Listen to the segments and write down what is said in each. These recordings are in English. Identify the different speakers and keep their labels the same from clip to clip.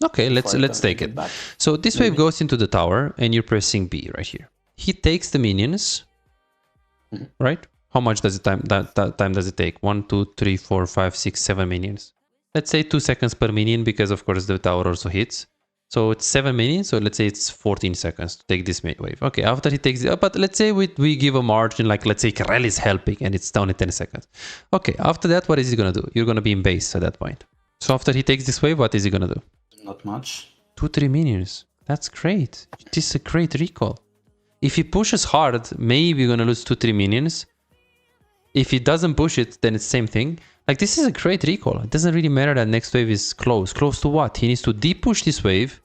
Speaker 1: Okay, let's take it. So this wave goes into the tower and you're pressing B right here. He takes the minions, right? How much does it time does it take? 1, 2, 3, 4, 5, 6, 7 minions. Let's say 2 seconds per minion because of course the tower also hits. So it's 7 minions, so let's say it's 14 seconds to take this wave. Okay, after he takes it, but let's say we give a margin, like let's say Karel is helping and it's down in 10 seconds. Okay, after that, what is he gonna do? You're gonna be in base at that point. So after he takes this wave, what is he gonna do?
Speaker 2: Not much.
Speaker 1: 2-3 minions. That's great. This is a great recall. If he pushes hard, maybe you're gonna lose 2-3 minions. If he doesn't push it, then it's same thing. Like, this is a great recall. It doesn't really matter that next wave is close. Close to what? He needs to de-push this wave,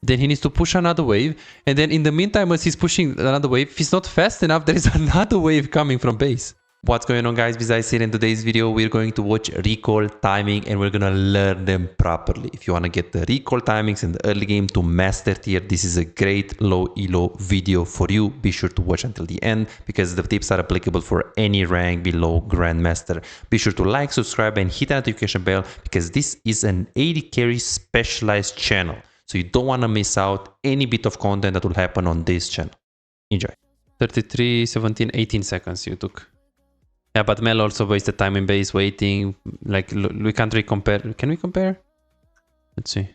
Speaker 1: then he needs to push another wave, and then in the meantime, as he's pushing another wave, if he's not fast enough, there is another wave coming from base. What's going on, guys? Besides here in today's video, we're going to watch recall timing and we're gonna learn them properly. If you wanna get the recall timings in the early game to master tier, this is a great low elo video for you. Be sure to watch until the end because the tips are applicable for any rank below Grandmaster. Be sure to like, subscribe and hit the notification bell because this is an AD carry specialized channel. So you don't wanna miss out any bit of content that will happen on this channel. Enjoy. 33, 17, 18 seconds you took. Yeah, but Mel also wasted time in base waiting. Like, we can't really compare. Can we compare? Let's see.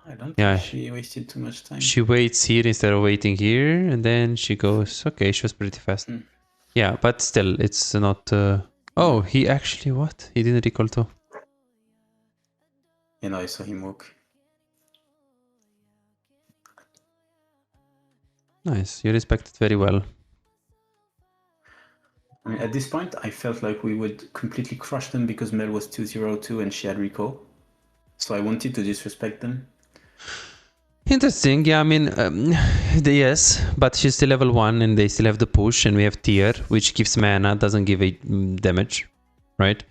Speaker 2: I don't think she wasted too much time.
Speaker 1: She waits here instead of waiting here, and then she goes. Okay, she was pretty fast. Yeah, but still, it's not... Oh, he actually... What? He didn't recall too.
Speaker 2: You know, I saw him walk.
Speaker 1: Nice. You respected very well.
Speaker 2: I mean, at this point, I felt like we would completely crush them because Mel was 2-0-2 and she had recall. So I wanted to disrespect them.
Speaker 1: Interesting. Yeah, I mean, yes, but she's still level 1 and they still have the push and we have tier, which gives mana, doesn't give a damage, right?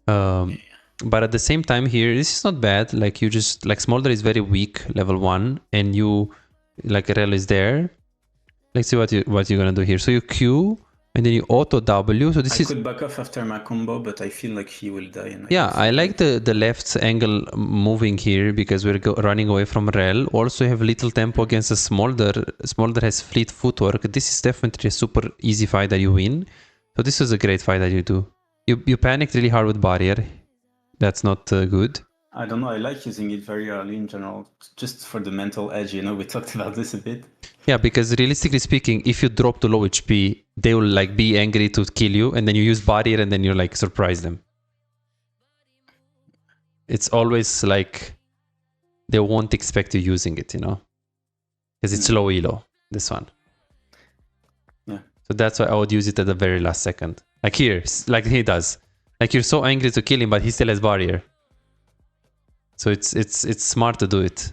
Speaker 1: But at the same time here, this is not bad. Like, you just, like, Smolder is very weak, level 1, and you, like, Rel is there. Let's see what you're gonna do here. So you Q, and then you auto W. So this
Speaker 2: I could back off after my combo, but I feel like he will die. And
Speaker 1: I like the left angle moving here because we're running away from Rel. Also have little tempo against a Smolder. Smolder has fleet footwork. This is definitely a super easy fight that you win. So this is a great fight that you do. You panicked really hard with barrier. That's not good.
Speaker 2: I don't know. I like using it very early in general, just for the mental edge. You know, we talked about this a bit.
Speaker 1: Yeah, because realistically speaking, if you drop to low HP, they will like be angry to kill you, and then you use barrier, and then you like surprise them. It's always like they won't expect you using it, you know, because it's low elo. This one.
Speaker 2: Yeah.
Speaker 1: So that's why I would use it at the very last second. Like here, like he does. Like you're so angry to kill him, but he still has barrier. So it's smart to do it.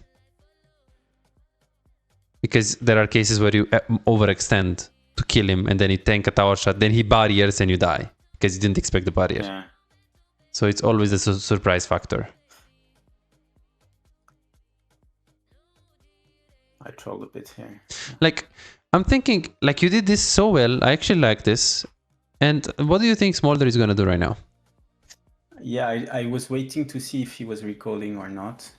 Speaker 1: Because there are cases where you overextend to kill him and then you tank a tower shot, then he barriers and you die because you didn't expect the barrier.
Speaker 2: Yeah.
Speaker 1: So it's always a surprise factor.
Speaker 2: I trolled a bit here.
Speaker 1: Like, I'm thinking, like, you did this so well. I actually like this. And what do you think Smolder is going to do right now?
Speaker 2: Yeah, I was waiting to see if he was recalling or not.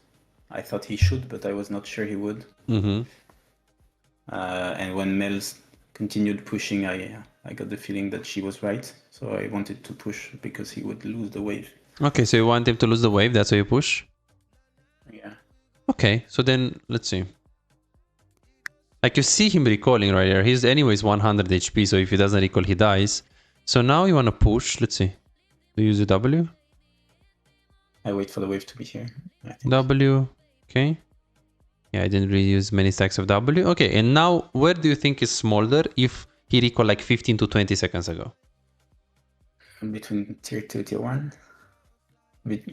Speaker 2: I thought he should, but I was not sure he would. And when Mel continued pushing, I got the feeling that she was right. So I wanted to push because he would lose the wave.
Speaker 1: Okay, so you want him to lose the wave, that's why you push?
Speaker 2: Yeah.
Speaker 1: Okay, so then let's see. Like, you see him recalling right here. He's anyways 100 HP, so if he doesn't recall, he dies. So now you want to push. Let's see. Do you use a W?
Speaker 2: I wait for the wave to be here. I think.
Speaker 1: W. Okay. Yeah, I didn't really use many stacks of W. Okay, and now where do you think is Smolder if he recalled like 15 to 20 seconds ago?
Speaker 2: Between tier 2, tier 1.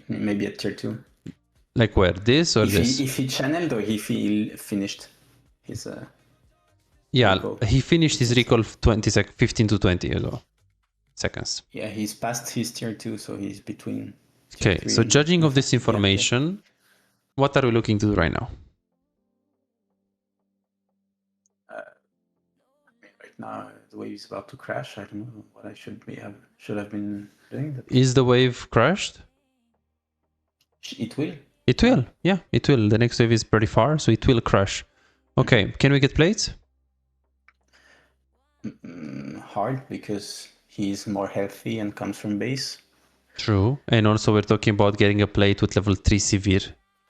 Speaker 2: Maybe at tier 2.
Speaker 1: Like where? This or this?
Speaker 2: If he channeled or if he finished his...
Speaker 1: yeah,
Speaker 2: recall.
Speaker 1: He finished his recall 15 to 20 seconds.
Speaker 2: Yeah, he's past his tier 2, so he's between...
Speaker 1: Okay, so judging of this information, what are we looking to do right now?
Speaker 2: Right now, the wave is about to crash. I don't know what I should have been doing.
Speaker 1: Is the wave crashed?
Speaker 2: It will.
Speaker 1: It will. Yeah, it will. The next wave is pretty far, so it will crush. Okay, can we get plates?
Speaker 2: Hard, because he's more healthy and comes from base.
Speaker 1: True. And also we're talking about getting a plate with level 3 severe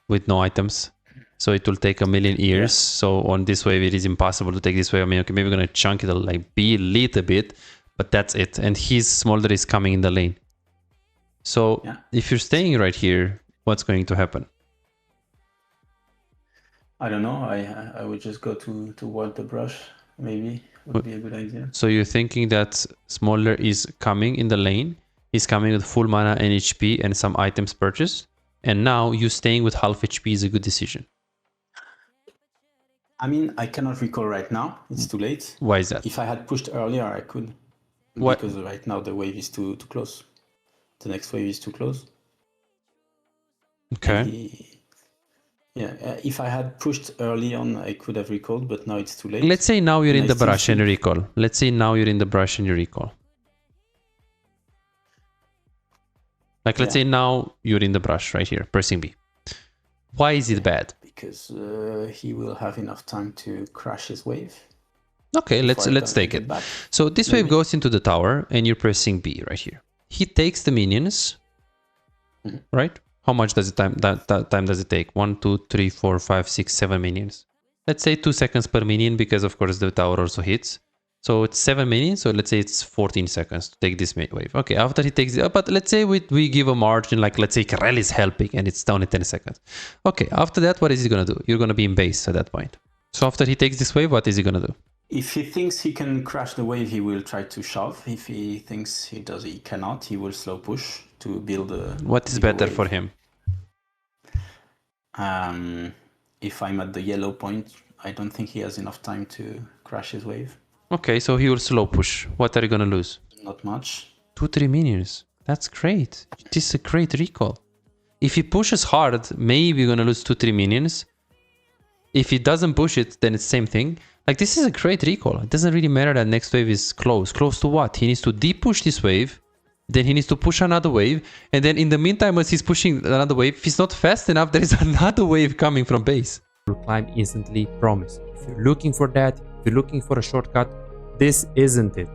Speaker 1: with no items. So it will take a million years.
Speaker 2: Yeah.
Speaker 1: So on this wave, it is impossible to take this wave. I mean, okay, maybe we're going to chunk it like be a little bit, but that's it. And his smolder is coming in the lane. So if you're staying right here, what's going to happen?
Speaker 2: I don't know. I would just go toward the brush. Maybe would be a good idea.
Speaker 1: So you're thinking that Smolder is coming in the lane, he's coming with full mana and HP and some items purchased, and now you staying with half HP is a good decision.
Speaker 2: I mean, I cannot recall right now. It's too late.
Speaker 1: Why is that?
Speaker 2: If I had pushed earlier, I could.
Speaker 1: What?
Speaker 2: Because right now the wave is too close. The next wave is too close.
Speaker 1: Okay.
Speaker 2: If I had pushed early on, I could have recalled, but now it's too late.
Speaker 1: Let's say now you're in the brush and you recall. Let's say now you're in the brush and you recall. Like, let's say now you're in the brush right here, pressing B. Why is it bad?
Speaker 2: Because he will have enough time to crash his wave.
Speaker 1: Okay, let's take it. So this wave goes into the tower and you're pressing B right here. He takes the minions, right? How much does it time does it take? 1, 2, 3, 4, 5, 6, 7 minions. Let's say 2 seconds per minion, because of course the tower also hits. So it's 7 minions, so let's say it's 14 seconds to take this wave. Okay, after he takes it, but let's say we give a margin, like let's say Karel is helping and it's down in 10 seconds. Okay, after that, what is he gonna do? You're gonna be in base at that point. So after he takes this wave, what is he gonna do?
Speaker 2: If he thinks he can crash the wave, he will try to shove. If he thinks he cannot, he will slow push to build a...
Speaker 1: What is better for him?
Speaker 2: If I'm at the yellow point, I don't think he has enough time to crash his wave.
Speaker 1: Okay, so he will slow push. What are you gonna lose?
Speaker 2: Not much.
Speaker 1: 2-3 minions. That's great. This is a great recall. If he pushes hard, maybe you're gonna lose 2-3 minions. If he doesn't push it, then it's same thing. Like, this is a great recall. It doesn't really matter that next wave is close. Close to what? He needs to deep push this wave, then he needs to push another wave, and then in the meantime, as he's pushing another wave, if he's not fast enough, there is another wave coming from base.
Speaker 3: You'll climb instantly, promise. If you're looking for that, if you're looking for a shortcut, this isn't it.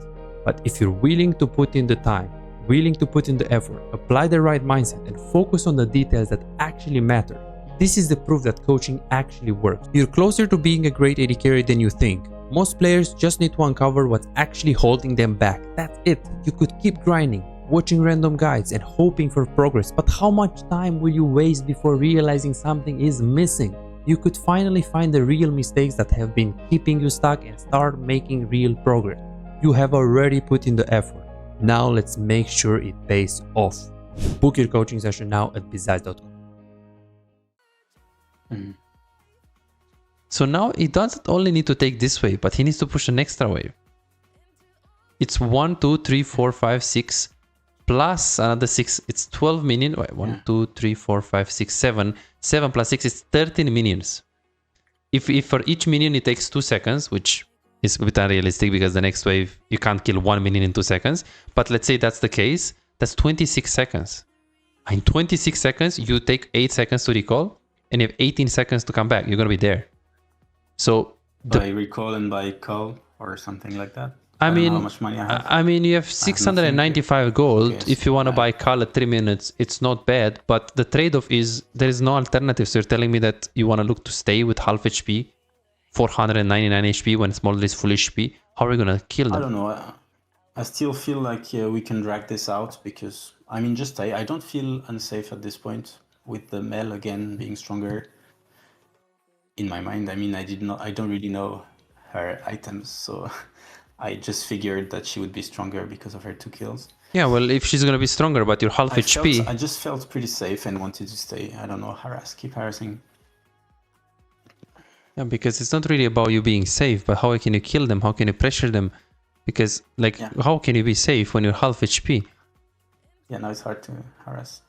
Speaker 3: But if you're willing to put in the time, willing to put in the effort, apply the right mindset, and focus on the details that actually matter, this is the proof that coaching actually works. You're closer to being a great AD carry than you think. Most players just need to uncover what's actually holding them back. That's it. You could keep grinding, watching random guides and hoping for progress, but how much time will you waste before realizing something is missing? You could finally find the real mistakes that have been keeping you stuck and start making real progress. You have already put in the effort. Now let's make sure it pays off. Book your coaching session now at bizaz.com.
Speaker 1: So now he doesn't only need to take this wave, but he needs to push an extra wave. It's 1, 2, 3, 4, 5, 6 plus another 6. It's 12 minions. Wait, 1, 2, 3, 4, 5, 6, 7. 7 plus 6 is 13 minions. If for each minion it takes 2 seconds, which is a bit unrealistic because the next wave you can't kill 1 minion in 2 seconds. But let's say that's the case. That's 26 seconds. In 26 seconds, you take 8 seconds to recall, and you have 18 seconds to come back. You're gonna be there. So
Speaker 2: by recall and by call or something like that.
Speaker 1: I mean,
Speaker 2: how much money I have.
Speaker 1: I mean, you have 695 gold.
Speaker 2: Yes,
Speaker 1: if you want to buy Call at 3 minutes, it's not bad. But the trade-off is there is no alternative. So you're telling me that you want to look to stay with half HP, 499 HP when Smolder is full HP. How are we going to kill them?
Speaker 2: I don't know. I still feel like we can drag this out because, I mean, just I don't feel unsafe at this point with the Mel again being stronger. In my mind, I mean, I don't really know her items, so I just figured that she would be stronger because of her 2 kills.
Speaker 1: Yeah, well, if she's gonna be stronger, but you're half HP.
Speaker 2: I just felt pretty safe and wanted to stay. I don't know, keep harassing.
Speaker 1: Yeah, because it's not really about you being safe, but how can you kill them? How can you pressure them? Because, like, how can you be safe when you're half HP?
Speaker 2: Yeah, now it's hard to harass.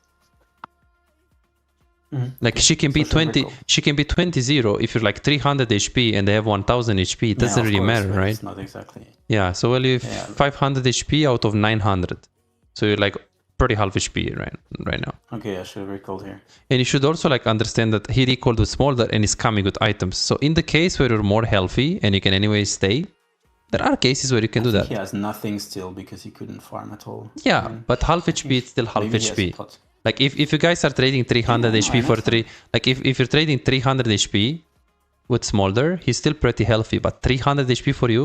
Speaker 1: Like, she can be 20, she can be 20-0 if you're like 300 HP and they have 1000 HP. It doesn't really matter, right?
Speaker 2: It's not exactly.
Speaker 1: Yeah, so well, you have 500 HP out of 900. So you're like pretty half HP right now.
Speaker 2: Okay, I should have recalled here.
Speaker 1: And you should also like understand that he recalled with Smolder and is coming with items. So in the case where you're more healthy and you can anyway stay, there are cases where you can do that.
Speaker 2: He has nothing still because he couldn't farm at all.
Speaker 1: Yeah, but half HP is still half
Speaker 2: Maybe he has a
Speaker 1: HP.
Speaker 2: pot.
Speaker 1: Like if you guys are trading 300
Speaker 2: Yeah,
Speaker 1: HP for
Speaker 2: I
Speaker 1: 3, like if you're trading 300 HP with Smolder, he's still pretty healthy, but 300 HP for you,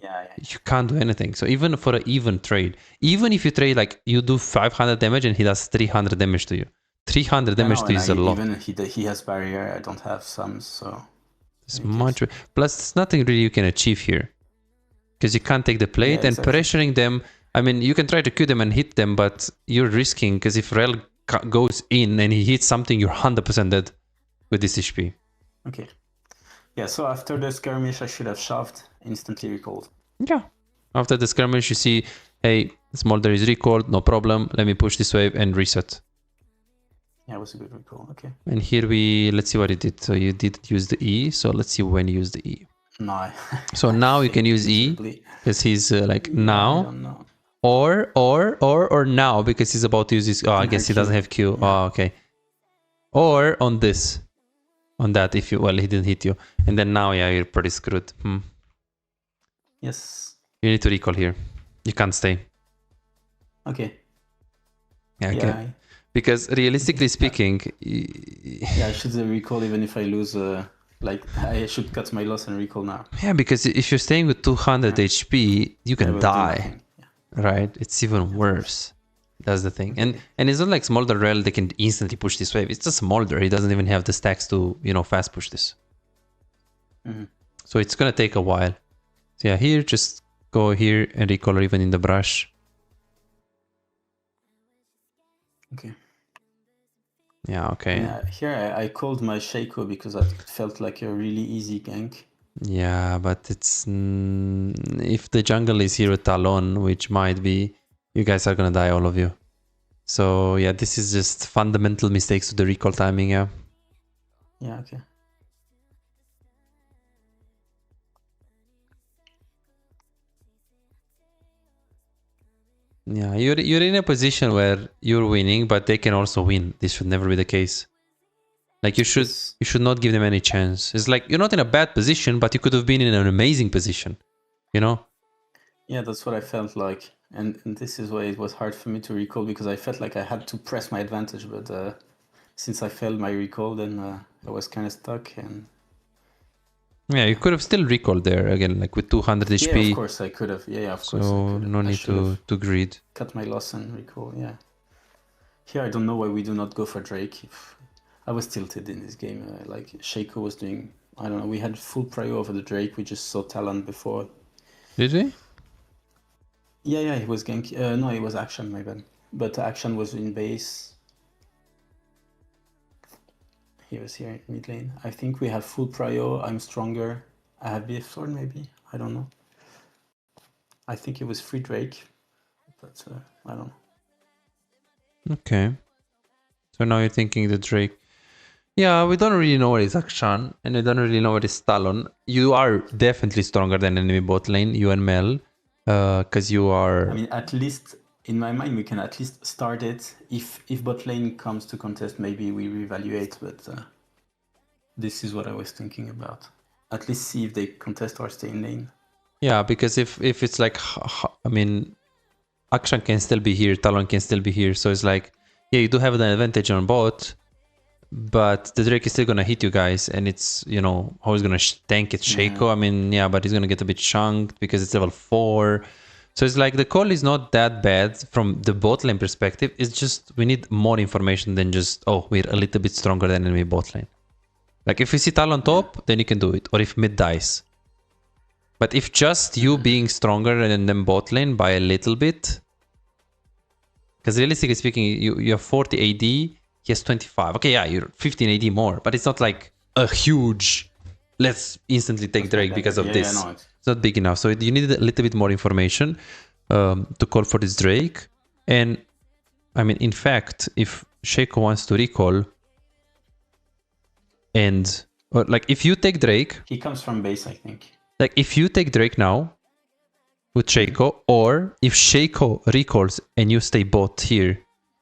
Speaker 2: Yeah.
Speaker 1: you can't do anything. So even for an even trade, even if you trade like you do 500 damage and he does 300 damage to you, 300 damage to you is a lot.
Speaker 2: Even he has barrier, I don't have some, so
Speaker 1: It's much. Plus, there's nothing really you can achieve here because you can't take the plate and pressuring them. I mean, you can try to Q them and hit them, but you're risking because if Rel goes in and he hits something, you're 100% dead with this HP.
Speaker 2: Okay. Yeah, so after the skirmish, I should have shoved, instantly recalled.
Speaker 1: Yeah. After the skirmish, you see, hey, Smolder is recalled, no problem. Let me push this wave and reset.
Speaker 2: Yeah, it was a good recall. Okay.
Speaker 1: And here let's see what it did. So you did use the E. So let's see when you use the E.
Speaker 2: No.
Speaker 1: So now you can use E because he's like now.
Speaker 2: I don't know.
Speaker 1: Or now because he's about to use his. Oh, I guess he doesn't have Q. Yeah. Oh, okay. Or on this. On that, if you, well, he didn't hit you. And then now, yeah, you're pretty screwed.
Speaker 2: Yes.
Speaker 1: You need to recall here. You can't stay.
Speaker 2: Okay.
Speaker 1: Yeah, okay. Yeah, because realistically speaking...
Speaker 2: Yeah, I should recall even if I lose... like, I should cut my loss and recall now.
Speaker 1: Yeah, because if you're staying with 200 HP, you can die. Yeah. Right? It's even worse. That's the thing. And it's not like Smolder Rel, they can instantly push this wave. It's just Smolder. He doesn't even have the stacks to, fast push this. So it's going to take a while. So yeah, here, just go here and recall even in the brush.
Speaker 2: Okay.
Speaker 1: Yeah, okay.
Speaker 2: Yeah, here I called my Shaco because it felt like a really easy gank.
Speaker 1: Yeah, but it's... if the jungle is here with Talon, which might be... You guys are gonna die, all of you. So yeah, this is just fundamental mistakes to the recall timing, yeah.
Speaker 2: Yeah, okay.
Speaker 1: Yeah, you're in a position where you're winning, but they can also win. This should never be the case. Like you should not give them any chance. It's like you're not in a bad position, but you could have been in an amazing position,
Speaker 2: Yeah, that's what I felt like. And this is why it was hard for me to recall because I felt like I had to press my advantage, but since I failed my recall, then I was kind of stuck. And
Speaker 1: yeah, you could have still recalled there again, like with 200 HP.
Speaker 2: Yeah, of course I could have. Yeah, of course.
Speaker 1: So no need to greed.
Speaker 2: Cut my loss and recall. Yeah. Here I don't know why we do not go for Drake. I was tilted in this game. Like Shaco was doing. I don't know. We had full prio over the Drake. We just saw talent before.
Speaker 1: Did we?
Speaker 2: Yeah, he was gank. No, it was Action, my bad. But Action was in base. He was here in mid lane. I think we have full prio. I'm stronger. I have BF sword, maybe. I don't know. I think it was free Drake, but I don't know.
Speaker 1: Okay. So now you're thinking the Drake. Yeah, we don't really know what is Action, and we don't really know what is Talon. You are definitely stronger than enemy bot lane, you and Mel. Because you are...
Speaker 2: I mean, at least, in my mind, we can at least start it. If bot lane comes to contest, maybe we reevaluate, but this is what I was thinking about. At least see if they contest or stay in lane.
Speaker 1: Yeah, because if it's like... I mean, Action can still be here, Talon can still be here, so it's like... Yeah, you do have an advantage on bot, but the Drake is still gonna hit you guys, and it's, how he's gonna tank it, Shaco. Yeah. I mean, yeah, but he's gonna get a bit chunked because it's level 4. So it's like the call is not that bad from the bot lane perspective. It's just we need more information than just, oh, we're a little bit stronger than enemy bot lane. Like if we see Talon top, then you can do it, or if mid dies. But if just you being stronger than them bot lane by a little bit, because realistically speaking, you have 40 AD, he has 25. Okay, yeah, you're 15 AD more, but it's not like a huge, let's instantly take Drake because of this. Yeah, no, it's not big enough. So you need a little bit more information to call for this Drake. And I mean, in fact, if Shaco wants to recall, and like if you take Drake,
Speaker 2: he comes from base, I think.
Speaker 1: Like if you take Drake now, with Shaco, or if Shaco recalls and you stay bot here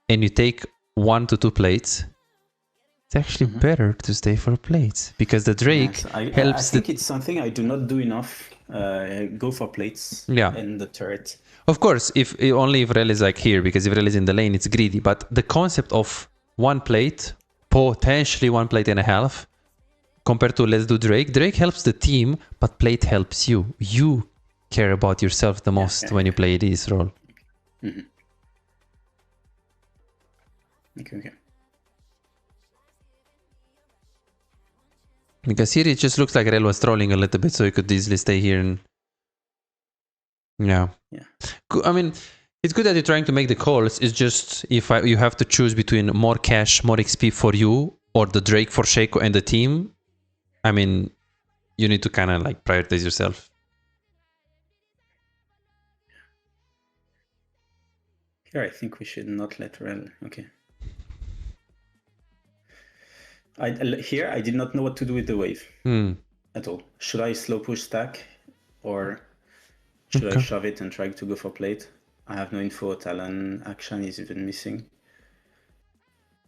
Speaker 1: and you take 1 to 2 plates, it's actually better to stay for plates because the Drake helps.
Speaker 2: I think it's something I do not do enough. Go for plates in the turret.
Speaker 1: Of course, if Rel is like here, because if Rel is in the lane, it's greedy. But the concept of 1 plate, potentially 1 plate and a half, compared to let's do Drake. Drake helps the team, but plate helps you. You care about yourself the most when you play this role.
Speaker 2: Okay.
Speaker 1: Because here it just looks like Rel was trolling a little bit, so he could easily stay here and... Yeah. I mean, it's good that you're trying to make the calls. It's just if you have to choose between more cash, more XP for you, or the Drake for Shaco and the team, I mean, you need to kind of like prioritize yourself.
Speaker 2: Here, I think we should not let Rel. Okay. Here, I did not know what to do with the wave at all. Should I slow push stack or should I shove it and try to go for plate? I have no info. Talon action is even missing.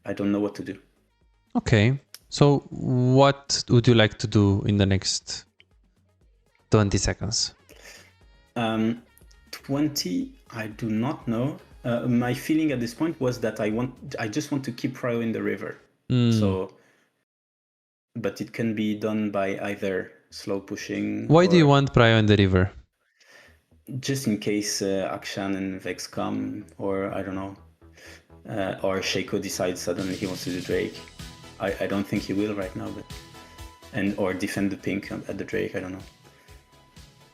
Speaker 2: I don't know what to do.
Speaker 1: Okay. So what would you like to do in the next 20 seconds?
Speaker 2: 20, I do not know. My feeling at this point was that I just want to keep prio in the river. So, but it can be done by either slow pushing.
Speaker 1: Why do you want prio in the river?
Speaker 2: Just in case Akshan and Vex come, or I don't know, or Shaco decides suddenly he wants to do Drake. I don't think he will right now, but or defend the pink at the Drake. I don't know.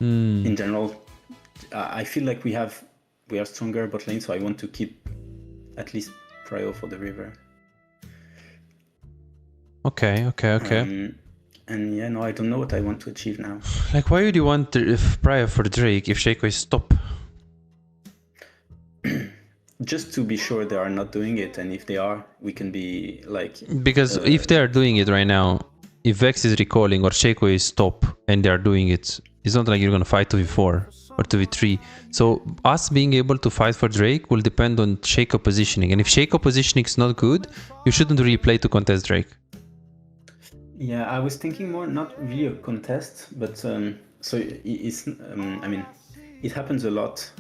Speaker 2: In general, I feel like we are stronger bot lane, so I want to keep at least prio for the river.
Speaker 1: Okay.
Speaker 2: And yeah, no, I don't know what I want to achieve now.
Speaker 1: Like, why would you want prio for Drake if Shaco is top?
Speaker 2: Just to be sure they are not doing it, and if they are, we can be like...
Speaker 1: Because if they are doing it right now, if Vex is recalling or Shaco is top and they are doing it, it's not like you're going to fight 2v4 or 2v3. So us being able to fight for Drake will depend on Shaco positioning. And if Shaco positioning is not good, you shouldn't really play to contest Drake.
Speaker 2: Yeah, I was thinking more not really a contest, but so it's I mean, it happens a lot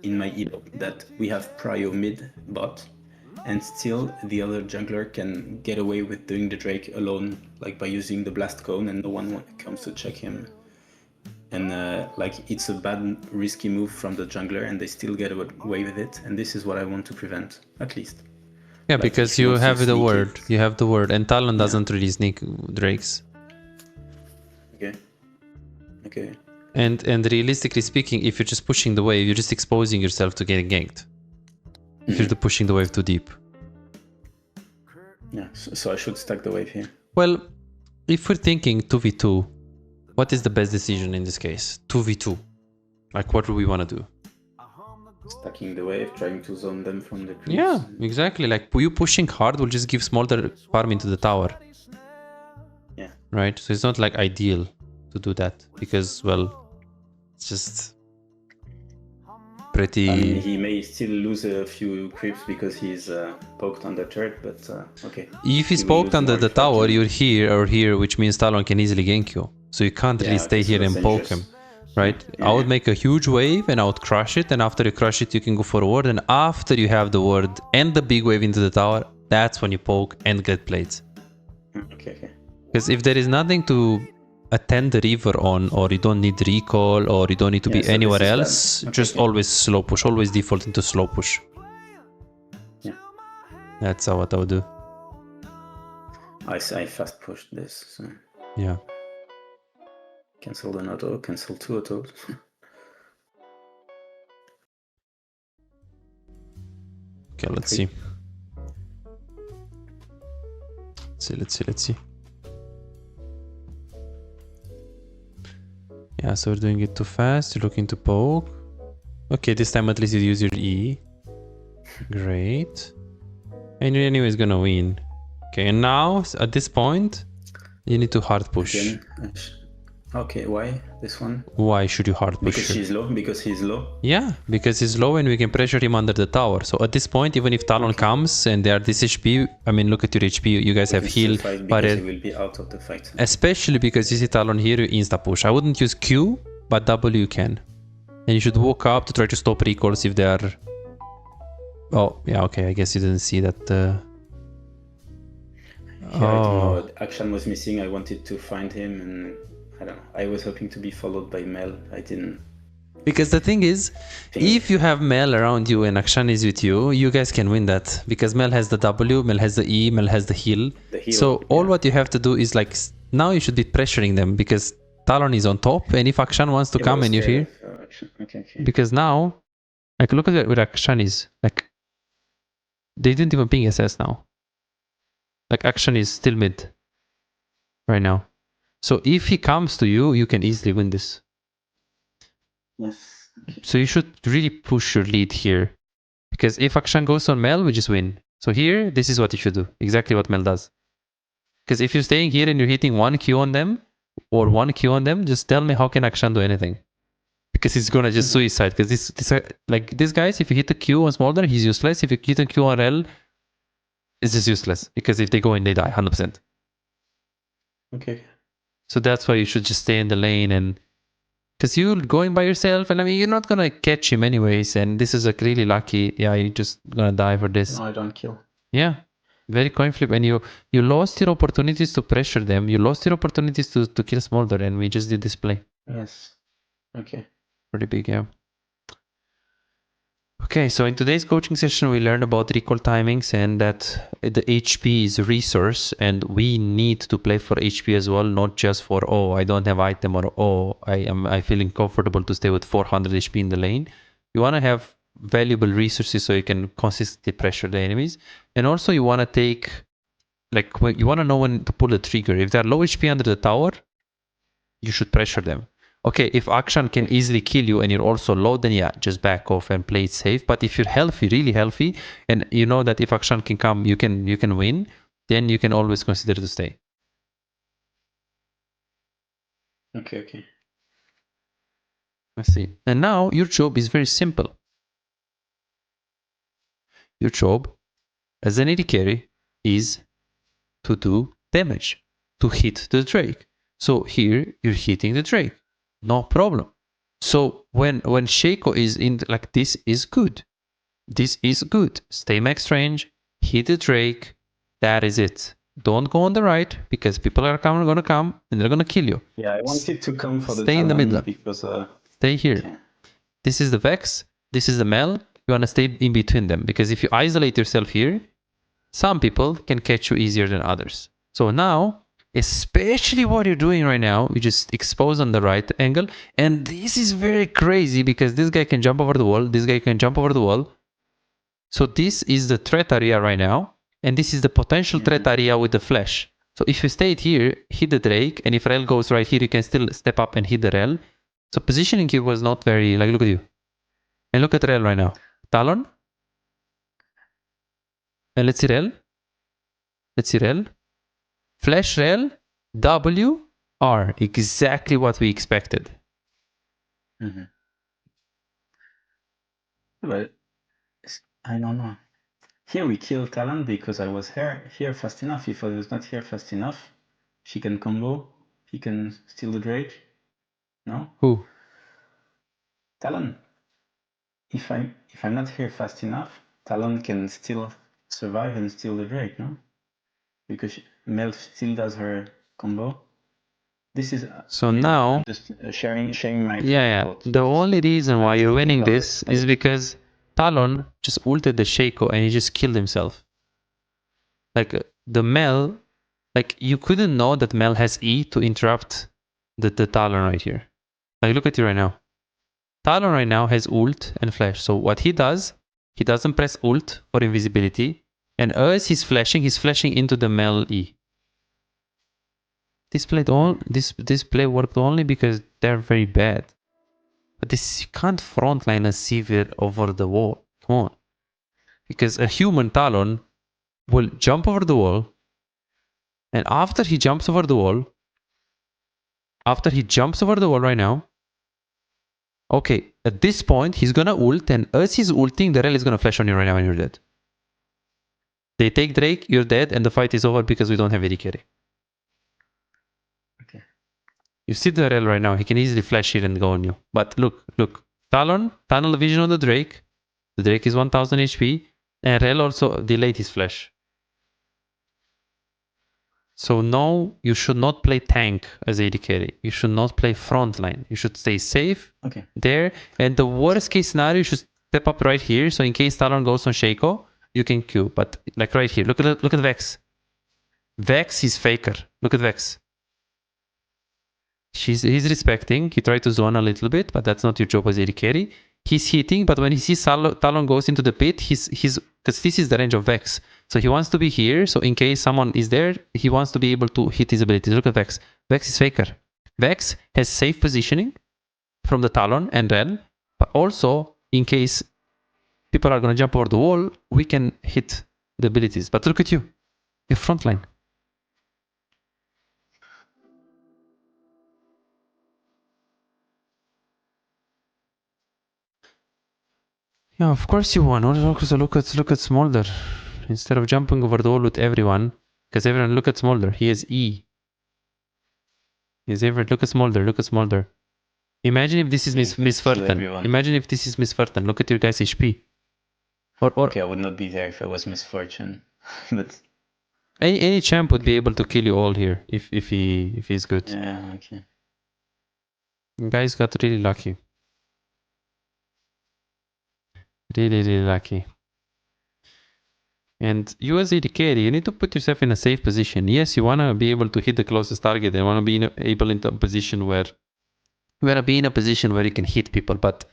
Speaker 2: in my elo that we have prio mid bot, and still the other jungler can get away with doing the Drake alone, like by using the blast cone, and no one comes to check him. And like it's a bad risky move from the jungler, and they still get away with it. And this is what I want to prevent, at least.
Speaker 1: Yeah,
Speaker 2: like
Speaker 1: because you have the word. You have the word, and Talon doesn't really sneak Drakes.
Speaker 2: Okay.
Speaker 1: And realistically speaking, if you're just pushing the wave, you're just exposing yourself to getting ganked. If you're pushing the wave too deep.
Speaker 2: Yeah, so I should stack the wave here.
Speaker 1: Well, if we're thinking 2v2, what is the best decision in this case? 2v2. Like, what do we want to do?
Speaker 2: Stacking the wave, trying to zone them from the creeps.
Speaker 1: Yeah, exactly. Like, you pushing hard will just give smaller farm into the tower.
Speaker 2: Yeah.
Speaker 1: Right? So it's not like ideal to do that because, well, it's just pretty...
Speaker 2: I mean, he may still lose a few creeps because he's poked on the turret, but okay.
Speaker 1: If he's poked under the tower, you're here or here, which means Talon can easily gank you. So you can't really stay here and poke him. Right? Yeah. I would make a huge wave and I would crush it, and after you crush it you can go for a ward, and after you have the ward and the big wave into the tower, that's when you poke and get plates.
Speaker 2: Okay.
Speaker 1: Because if there is nothing to attend the river on, or you don't need recall, or you don't need to be anywhere else, just always slow push, always default into slow push.
Speaker 2: Yeah.
Speaker 1: That's what I would do.
Speaker 2: I fast pushed this. So.
Speaker 1: Yeah.
Speaker 2: Cancel an auto, cancel 2 autos.
Speaker 1: Okay, let's see. Let's see. Yeah, so we're doing it too fast. You're looking to poke. Okay, this time at least you use your E. Great. And you're anyways gonna win. Okay, and now, at this point, you need to hard push.
Speaker 2: Again, Okay, why this one?
Speaker 1: Why should you hard push
Speaker 2: Because
Speaker 1: her?
Speaker 2: she's low? Because he's low?
Speaker 1: Yeah, because he's low and we can pressure him under the tower. So at this point, even if Talon
Speaker 2: Okay.
Speaker 1: comes and they are this HP, I mean, look at your HP, you guys
Speaker 2: We
Speaker 1: have
Speaker 2: can still
Speaker 1: heal,
Speaker 2: fight because he
Speaker 1: barrier.
Speaker 2: will be out of the fight.
Speaker 1: Especially because you see Talon here, you insta push. I wouldn't use Q, but W you can. And you should walk up to try to stop recalls if they are... Oh, yeah, okay, I guess you didn't see that.
Speaker 2: Yeah, I don't know. Akshan was missing. I wanted to find him, and I don't know. I was hoping to be followed by Mel. I didn't.
Speaker 1: Because the thing is, if you have Mel around you and Akshan is with you, you guys can win that. Because Mel has the W, Mel has the E, Mel has the heal. So all what you have to do is like, now you should be pressuring them because Talon is on top. And if Akshan wants to come and you're here,
Speaker 2: Okay.
Speaker 1: because now, like look at where Akshan is. Like, they didn't even ping SS now. Like Akshan is still mid right now. So if he comes to you, you can easily win this.
Speaker 2: Yes. Okay.
Speaker 1: So you should really push your lead here. Because if Akshan goes on Mel, we just win. So here, this is what you should do. Exactly what Mel does. Because if you're staying here and you're hitting 1 Q on them, or 1 Q on them, just tell me how can Akshan do anything. Because he's gonna just suicide. Because these guys, if you hit a Q on Smolder, he's useless. If you hit a Q on Rel, it's just useless. Because if they go in, they die, 100%.
Speaker 2: Okay.
Speaker 1: So that's why you should just stay in the lane and... Because you're going by yourself, and I mean, you're not gonna catch him anyways, and this is a really lucky... Yeah, you're just gonna die for this.
Speaker 2: No, I don't kill.
Speaker 1: Yeah, very coin flip, and you lost your opportunities to pressure them. You lost your opportunities to kill Smolder, and we just did this play.
Speaker 2: Yes. Okay.
Speaker 1: Pretty big, yeah. Okay, so in today's coaching session, we learned about recall timings and that the HP is a resource, and we need to play for HP as well, not just for, oh, I don't have item, or oh, I feeling comfortable to stay with 400 HP in the lane. You want to have valuable resources so you can consistently pressure the enemies, and also you want to take, like, you want to know when to pull the trigger. If they're low HP under the tower, you should pressure them. Okay, if Akshan can easily kill you and you're also low, then yeah, just back off and play it safe. But if you're healthy, really healthy, and you know that if Akshan can come, you can win, then you can always consider to stay.
Speaker 2: Okay.
Speaker 1: Let's see. And now your job is very simple. Your job as an AD carry is to do damage, to hit the Drake. So here you're hitting the Drake, no problem. So when Shaco is in, like, this is good. This is good. Stay max range, hit the Drake. That is it. Don't go on the right because people are gonna come and they're gonna kill you.
Speaker 2: Yeah, I wanted to come for the
Speaker 1: Stay in the middle.
Speaker 2: because
Speaker 1: Stay here.
Speaker 2: okay.
Speaker 1: This is the Vex. This is the Mel. You wanna stay in between them because if you isolate yourself here, some people can catch you easier than others. So now, especially what you're doing right now, you just expose on the right angle. And this is very crazy because this guy can jump over the wall. This guy can jump over the wall. So this is the threat area right now. And this is the potential threat area with the flash. So if you stayed here, hit the Drake. And if Rel goes right here, you can still step up and hit the Rel. So positioning here was not very, like, look at you. And look at Rel right now. Talon. And let's see Rel. Let's see Rel. Flash Rel, W, R. Exactly what we expected.
Speaker 2: But I don't know. Here we kill Talon because I was here fast enough. If I was not here fast enough, she can combo. He can steal the Drake. No?
Speaker 1: Who?
Speaker 2: Talon. If I'm not here fast enough, Talon can still survive and steal the Drake, no? Because Mel still does her combo. This is
Speaker 1: So now,
Speaker 2: I'm just sharing my thoughts.
Speaker 1: The only reason why you're winning this is because Talon just ulted the Shaco and he just killed himself. Like the Mel, like you couldn't know that Mel has E to interrupt the Talon right here. Like look at you right now. Talon right now has ult and flash. So what he does, he doesn't press ult for invisibility. And as he's flashing into the Mel E. This play worked only because they're very bad. But this, you can't frontline a Sivir over the wall. Come on. Because a human Talon will jump over the wall. And after he jumps over the wall, After he jumps over the wall right now. Okay, at this point, he's gonna ult, and as he's ulting, the rel is gonna flash on you right now and you're dead. They take Drake, you're dead, and the fight is over because we don't have AD carry.
Speaker 2: Okay.
Speaker 1: You see the rel right now, he can easily flash here and go on you. But look. Talon, tunnel vision on the Drake. The Drake is 1000 HP, and rel also delayed his flash. So no, you should not play tank as AD carry. You should not play frontline. You should stay safe there. And the worst case scenario, you should step up right here. So in case Talon goes on Shaco, you can Q. But like right here, look at Vex. Vex is faker. Look at Vex. He's respecting. He tried to zone a little bit, but that's not your job as AD carry. He's hitting, but when he sees Talon goes into the pit, he's because this is the range of Vex. So he wants to be here, so in case someone is there, he wants to be able to hit his abilities. Look at Vex. Vex is faker. Vex has safe positioning from the Talon and Rel, but also in case people are going to jump over the wall, we can hit the abilities. But look at you. You're frontline. Yeah, of course you won. Also look at Smolder. Instead of jumping over the wall with everyone, because everyone look at Smolder. He has E. Look at Smolder. Imagine if this is Miss Furton. Imagine if this is Miss Furton. Look at your guys' HP. Or
Speaker 2: okay, I would not be there if it was misfortune. But
Speaker 1: any champ would be able to kill you all here if he's good.
Speaker 2: Yeah, okay.
Speaker 1: You guys got really lucky. Really lucky. And you as AD carry, you need to put yourself in a safe position. Yes, you want to be able to hit the closest target and want to be able into a position where you can hit people, but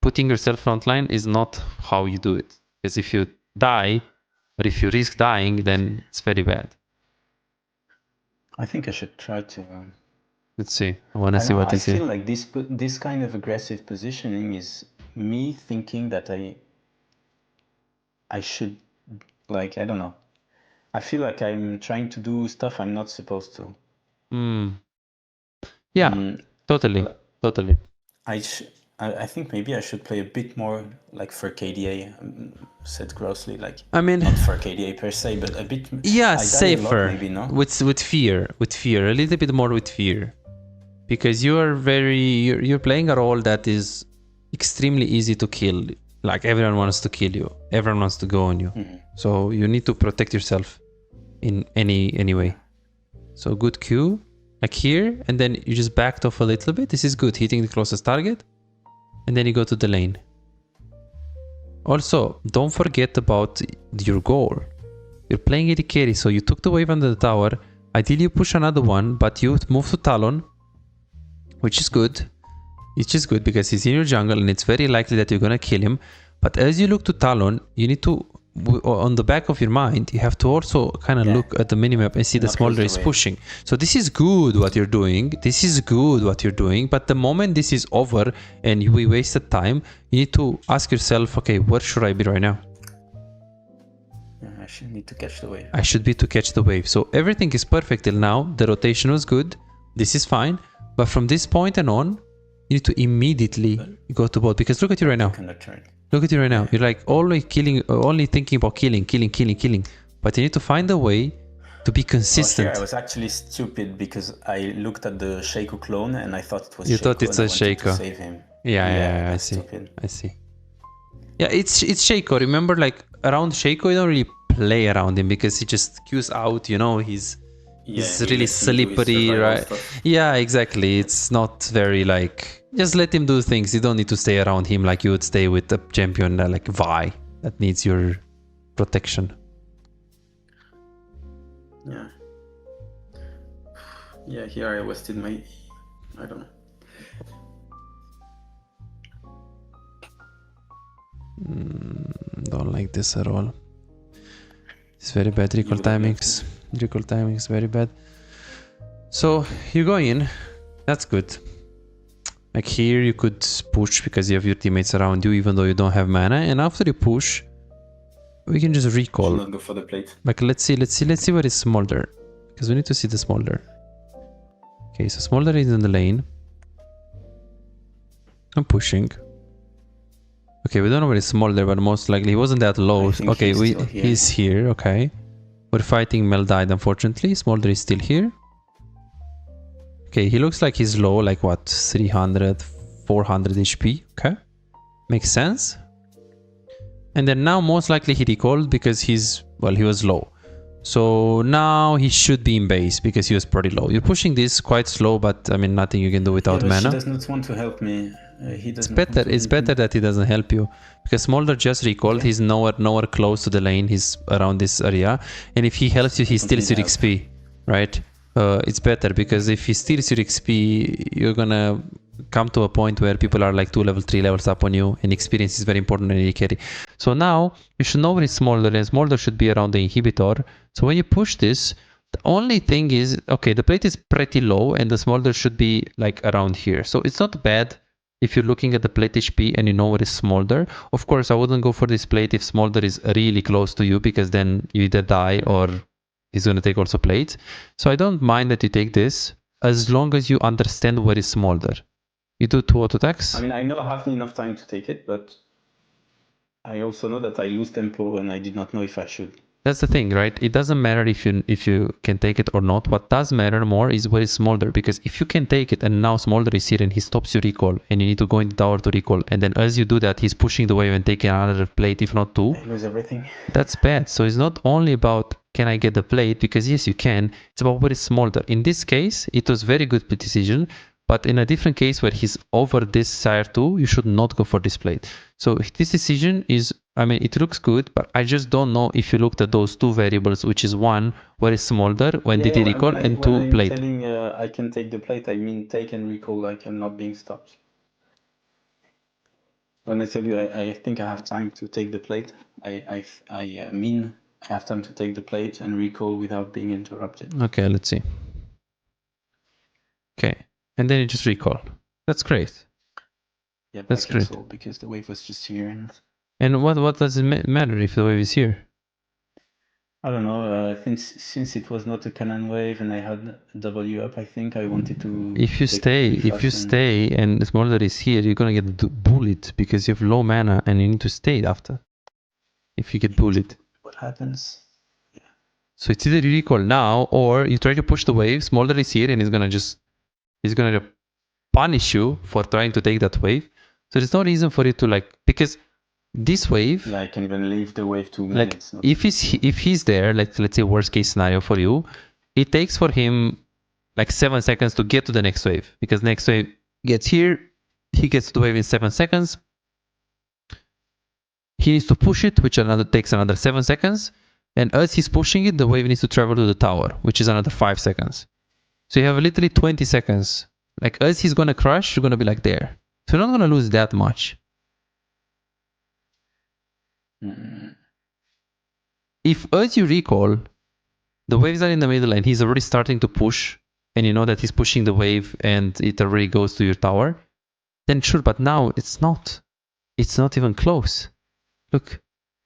Speaker 1: putting yourself frontline is not how you do it. Because if you die, or if you risk dying, then it's very bad.
Speaker 2: I think I should try to...
Speaker 1: Let's see. I want to see what is it.
Speaker 2: I feel like this kind of aggressive positioning is me thinking that I should, like, I don't know. I feel like I'm trying to do stuff I'm not supposed to.
Speaker 1: Yeah, totally.
Speaker 2: I think maybe I should play a bit more like for KDA, said grossly, like,
Speaker 1: I mean,
Speaker 2: not for KDA per se, but a bit.
Speaker 1: Yeah, safer.
Speaker 2: Maybe, no?
Speaker 1: With fear, a little bit more with fear, because you're playing a role that is extremely easy to kill. Like everyone wants to kill you, everyone wants to go on you. So you need to protect yourself in any way. So good Q, like here, and then you just backed off a little bit. This is good, hitting the closest target, and then you go to the lane. Also, don't forget about your goal. You're playing AD carry, so you took the wave under the tower. Ideally you push another one, but you move to Talon, which is good. It's just good because he's in your jungle and it's very likely that you're gonna kill him. But as you look to Talon, you need to, on the back of your mind, you have to also kind of look at the minimap and see the Smolder is pushing. So this is good what you're doing. But the moment this is over and we wasted time, you need to ask yourself, okay, where should I be right now?
Speaker 2: I should need to catch the wave.
Speaker 1: I should be to catch the wave. So everything is perfect till now. The rotation was good. This is fine. But from this point and on, you need to immediately go to bot, because look at you right now. Look at you right now. You're like only thinking about killing. But you need to find a way to be consistent.
Speaker 2: I was actually stupid because I looked at the Shaco clone and I thought it was
Speaker 1: You thought it's a Shaco.
Speaker 2: Save him.
Speaker 1: Yeah, I see. I see. Yeah, it's Shaco. Remember, like around Shaco, you don't really play around him because he just queues out, you know, he's really slippery, right? Yeah, exactly. It's not very like, just let him do things. You don't need to stay around him like you would stay with a champion like Vi that needs your protection.
Speaker 2: Yeah, here I wasted my, I don't know.
Speaker 1: Don't like this at all. It's very bad. Recall timings. Recall timings very bad. So you go in. That's good. Like here you could push because you have your teammates around you even though you don't have mana. And after you push, we can just recall.
Speaker 2: Not go for the plate.
Speaker 1: Like let's see where is Smolder. Because we need to see the Smolder. Okay, so Smolder is in the lane. I'm pushing. Okay, we don't know where it's Smolder, but most likely he wasn't that low.
Speaker 2: I think
Speaker 1: Okay,
Speaker 2: he's still here.
Speaker 1: he's here. Okay, we're fighting. Mel died, unfortunately. Smolder is still here. Okay, he looks like he's low, like what, 300, 400 HP. Okay, makes sense. And then now most likely he recalled because he was low. So now he should be in base because he was pretty low. You're pushing this quite slow, but I mean, nothing you can do without
Speaker 2: He
Speaker 1: mana.
Speaker 2: does not want to help me.
Speaker 1: It's better that he doesn't help you, because Smolder just recalled. He's nowhere close to the lane. He's around this area, and if he helps you, he steals your XP, right? It's better, because if he steals your XP, you're gonna come to a point where people are like 2 level 3 levels up on you, and experience is very important in AD carry. So now you should know where it's Smolder, and Smolder should be around the inhibitor. So when you push this, the only thing is, okay, the plate is pretty low and the Smolder should be like around here. So it's not bad if you're looking at the plate HP and you know where is Smolder. Of course, I wouldn't go for this plate if Smolder is really close to you, because then you either die or he's going to take also plates. So I don't mind that you take this, as long as you understand where is Smolder. You do 2 auto attacks.
Speaker 2: I mean, I know I have enough time to take it, but I also know that I lose tempo and I did not know if I should.
Speaker 1: That's the thing, right? It doesn't matter if you can take it or not. What does matter more is where is Smolder, because if you can take it and now Smolder is here and he stops you recall and you need to go in the tower to recall, and then as you do that he's pushing the wave and taking another plate, if not 2.
Speaker 2: I lose everything.
Speaker 1: That's bad. So it's not only about can I get the plate, because yes you can, it's about where is Smolder. In this case it was very good decision, but in a different case where he's over this Sire 2, you should not go for this plate. So this decision is, I mean, it looks good, but I just don't know if you looked at those 2 variables, which is 1, where is Smolder, when did he recall, and 2, plate.
Speaker 2: When I'm telling I can take the plate, I mean take and recall, like I'm not being stopped. When I tell you I think I have time to take the plate, I mean I have time to take the plate and recall without being interrupted.
Speaker 1: Okay, let's see. Okay, and then you just recall. That's great.
Speaker 2: Yeah, but
Speaker 1: That's
Speaker 2: I
Speaker 1: great.
Speaker 2: canceled because the wave was just here.
Speaker 1: And what does it matter if the wave is here?
Speaker 2: I don't know. Since it was not a cannon wave and I had W up, I think I wanted to.
Speaker 1: If you stay and Smolder is here, you're gonna get bullied because you have low mana and you need to stay after. If you get bullied.
Speaker 2: What happens? Yeah.
Speaker 1: So it's either you recall now or you try to push the wave. Smolder is here and he's gonna punish you for trying to take that wave. So there's no reason for it to like, because this wave,
Speaker 2: Yeah, I can even leave the wave 2
Speaker 1: like
Speaker 2: minutes.
Speaker 1: if he's there, let's say worst case scenario for you, it takes for him like 7 seconds to get to the next wave, because next wave gets here, he gets to the wave in 7 seconds. He needs to push it, which takes another 7 seconds, and as he's pushing it, the wave needs to travel to the tower, which is another 5 seconds. So you have literally 20 seconds. Like as he's gonna crush, you're gonna be like there. So you're not gonna lose that much. If as you recall, the waves are in the middle and he's already starting to push, and you know that he's pushing the wave and it already goes to your tower, then sure, but now it's not. It's not even close. Look,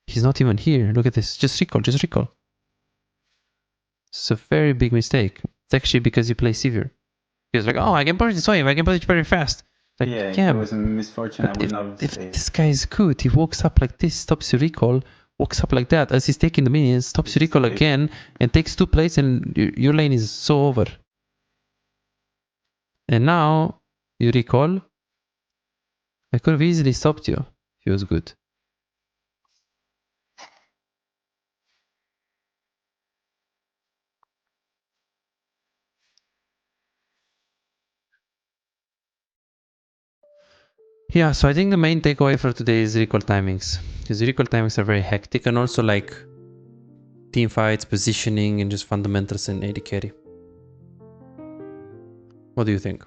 Speaker 1: he's not even here. Look at this. Just recall. It's a very big mistake. It's actually because you play severe. He's like, oh, I can push this wave. I can push it very fast. Like,
Speaker 2: yeah, if it was a misfortune, I would not have
Speaker 1: if
Speaker 2: stayed.
Speaker 1: this guy is good, he walks up like this, stops your recall, walks up like that as he's taking the minions, stops your recall again, and takes 2 plates, and your lane is so over. And now you recall. I could have easily stopped you if he was good. Yeah, so I think the main takeaway for today is recall timings. Because recall timings are very hectic, and also like team fights, positioning, and just fundamentals in AD carry. What do you think?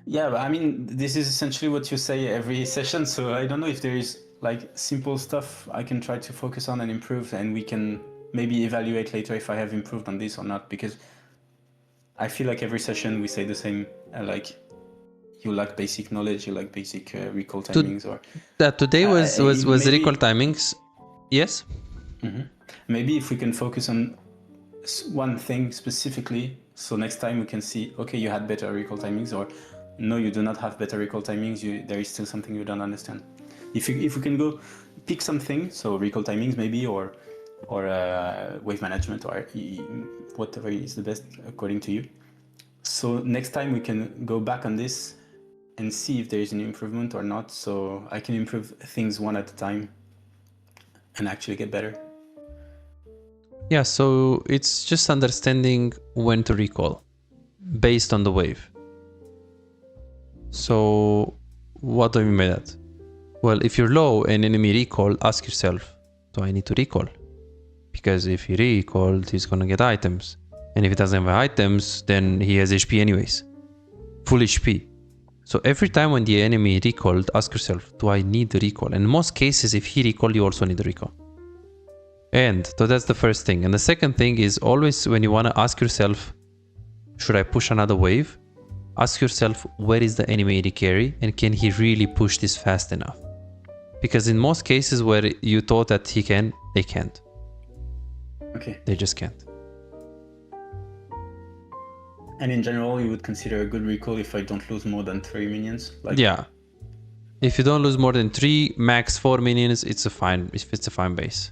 Speaker 2: Yeah, but I mean, this is essentially what you say every session, so I don't know if there is like simple stuff I can try to focus on and improve, and we can maybe evaluate later if I have improved on this or not, because I feel like every session we say the same, like you lack basic knowledge, you lack basic recall timings, or
Speaker 1: today was
Speaker 2: maybe,
Speaker 1: recall timings. Yes.
Speaker 2: Maybe if we can focus on one thing specifically So next time we can see, okay, you had better recall timings, or no, you do not have better recall timings. There is still something you don't understand. If we can go pick something, so recall timings maybe, or wave management, or whatever is the best according to you. So next time we can go back on this and see if there is an improvement or not. So I can improve things one at a time and actually get better.
Speaker 1: Yeah, so it's just understanding when to recall based on the wave. So what do I mean by that? Well, if you're low and enemy recall, ask yourself, do I need to recall? Because if he recalled, he's gonna get items. And if he doesn't have items, then he has HP anyways. Full HP. So every time when the enemy recalled, ask yourself, do I need the recall? And in most cases, if he recalled, you also need the recall. And so that's the first thing. And the second thing is always when you want to ask yourself, should I push another wave? Ask yourself, where is the enemy AD carry? And can he really push this fast enough? Because in most cases where you thought that he can, they can't.
Speaker 2: Okay.
Speaker 1: They just can't.
Speaker 2: And in general, you would consider a good recall if I don't lose more than 3 minions?
Speaker 1: Yeah. If you don't lose more than 3, max 4 minions, it's a fine base.